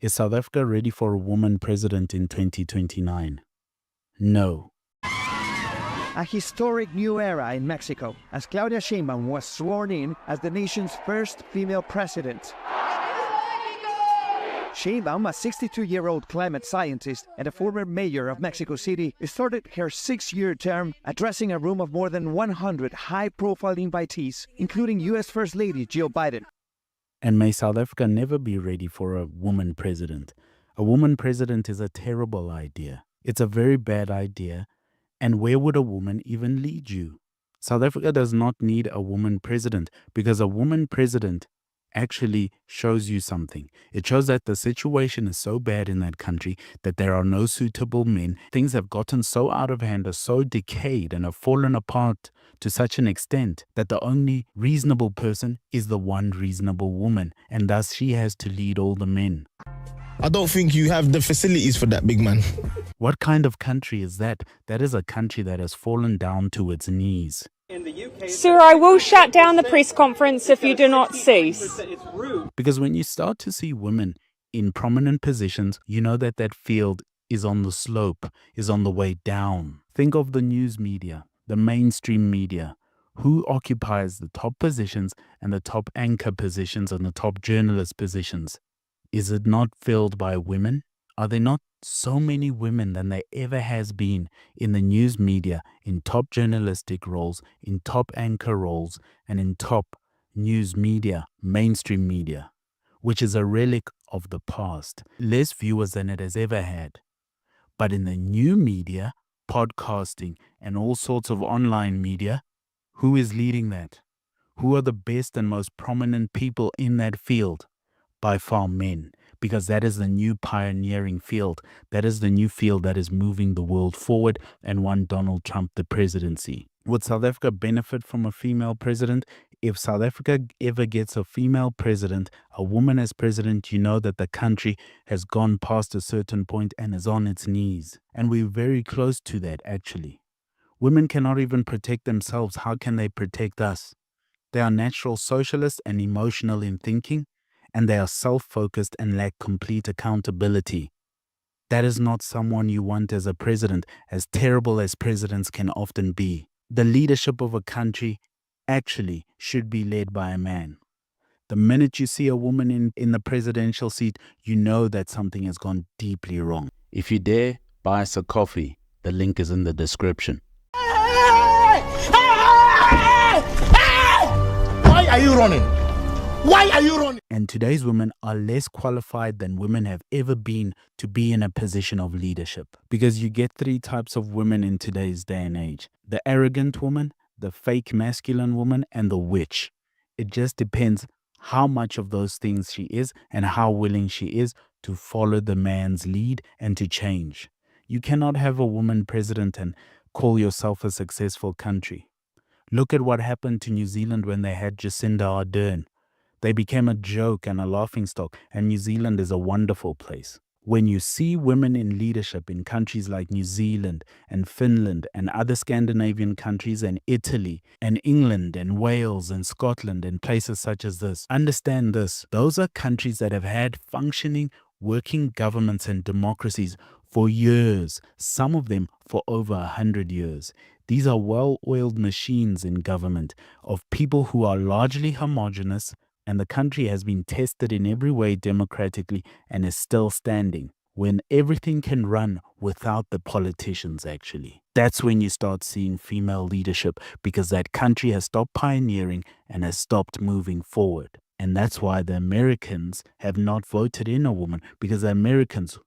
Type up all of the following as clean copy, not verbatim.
Is South Africa ready for a woman president in 2029? No. A historic new era in Mexico, as Claudia Sheinbaum was sworn in as the nation's first female president. Sheinbaum, a 62-year-old climate scientist and a former mayor of Mexico City, started her 6-year term addressing a room of more than 100 high-profile invitees, including U.S. First Lady Jill Biden. And may South Africa never be ready for a woman president. A woman president is a terrible idea. It's a very bad idea. And where would a woman even lead you? South Africa does not need a woman president because a woman president actually shows you something. It shows that the situation is so bad in that country that there are no suitable men. Things have gotten so out of hand, are so decayed, and have fallen apart to such an extent that the only reasonable person is the one reasonable woman, and thus she has to lead all the men. I don't think you have the facilities for that, big man. What kind of country is that? That is a country that has fallen down to its knees. Sir, I will shut down the press conference if you do not cease. Because when you start to see women in prominent positions, you know that that field is on the slope, is on the way down. Think of the news media, the mainstream media. Who occupies the top positions and the top anchor positions and the top journalist positions? Is it not filled by women? Are there not so many women than there ever has been in the news media, in top journalistic roles, in top anchor roles, and in top news media, mainstream media, which is a relic of the past, less viewers than it has ever had. But in the new media, podcasting, and all sorts of online media, who is leading that? Who are the best and most prominent people in that field? By far men, because that is the new pioneering field. That is the new field that is moving the world forward and won Donald Trump the presidency. Would South Africa benefit from a female president? If South Africa ever gets a female president, a woman as president, you know that the country has gone past a certain point and is on its knees. And we're very close to that, actually. Women cannot even protect themselves. How can they protect us? They are natural socialists and emotional in thinking, and they are self-focused and lack complete accountability. That is not someone you want as a president, as terrible as presidents can often be. The leadership of a country actually should be led by a man. The minute you see a woman in the presidential seat, you know that something has gone deeply wrong. If you dare, buy us a coffee. The link is in the description. Why are you running? Why are you running? And today's women are less qualified than women have ever been to be in a position of leadership. Because you get 3 types of women in today's day and age. The arrogant woman, the fake masculine woman, and the witch. It just depends how much of those things she is and how willing she is to follow the man's lead and to change. You cannot have a woman president and call yourself a successful country. Look at what happened to New Zealand when they had Jacinda Ardern. They became a joke and a laughingstock, and New Zealand is a wonderful place. When you see women in leadership in countries like New Zealand and Finland and other Scandinavian countries and Italy and England and Wales and Scotland and places such as this, understand this. Those are countries that have had functioning, working governments and democracies for years, some of them for over 100 years. These are well-oiled machines in government of people who are largely homogenous, and the country has been tested in every way democratically and is still standing. When everything can run without the politicians, actually. That's when you start seeing female leadership, because that country has stopped pioneering and has stopped moving forward. And that's why the Americans have not voted in a woman, because the Americans,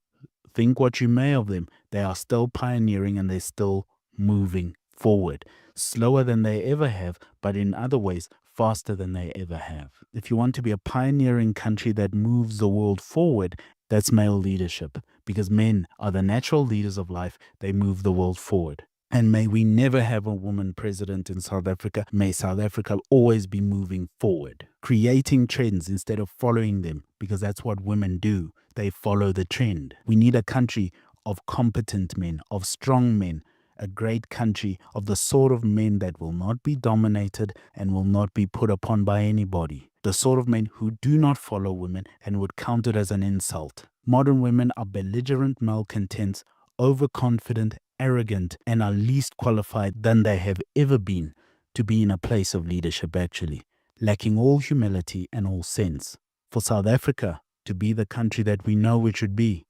think what you may of them, they are still pioneering and they're still moving forward. Slower than they ever have, but in other ways, faster than they ever have. If you want to be a pioneering country that moves the world forward, that's male leadership, because men are the natural leaders of life. They move the world forward. And may we never have a woman president in South Africa. May South Africa always be moving forward, creating trends instead of following them, because that's what women do. They follow the trend. We need a country of competent men, of strong men, a great country of the sort of men that will not be dominated and will not be put upon by anybody. The sort of men who do not follow women and would count it as an insult. Modern women are belligerent malcontents, overconfident, arrogant, and are least qualified than they have ever been to be in a place of leadership, actually, lacking all humility and all sense. For South Africa to be the country that we know it should be,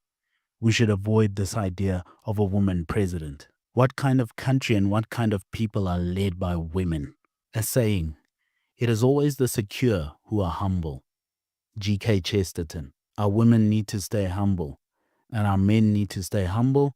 we should avoid this idea of a woman president. What kind of country and what kind of people are led by women? A saying, it is always the secure who are humble. G.K. Chesterton. Our women need to stay humble, and our men need to stay humble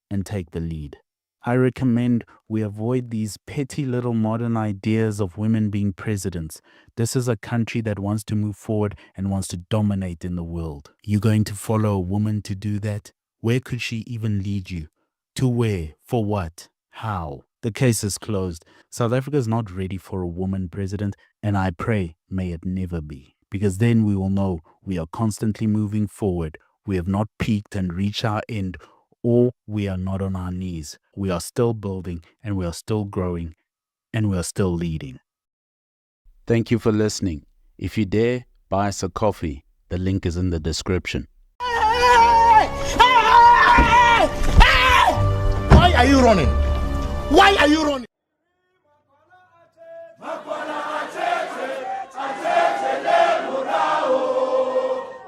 and take the lead. I recommend we avoid these petty little modern ideas of women being presidents. This is a country that wants to move forward and wants to dominate in the world. You going to follow a woman to do that? Where could she even lead you? To where? For what? How? The case is closed. South Africa is not ready for a woman president, and I pray may it never be. Because then we will know we are constantly moving forward. We have not peaked and reached our end, or we are not on our knees. We are still building, and we are still growing, and we are still leading. Thank you for listening. If you dare, buy us a coffee. The link is in the description. Why are you running? Why are you running? Magwala, cheche,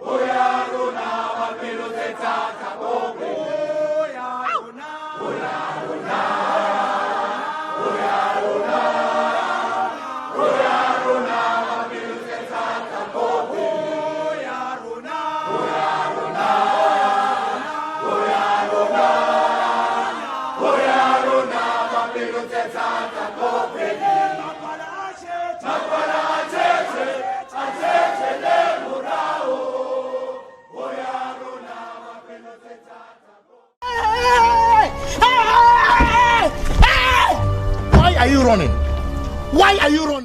Hoya Rona, Why are you running? Why are you running?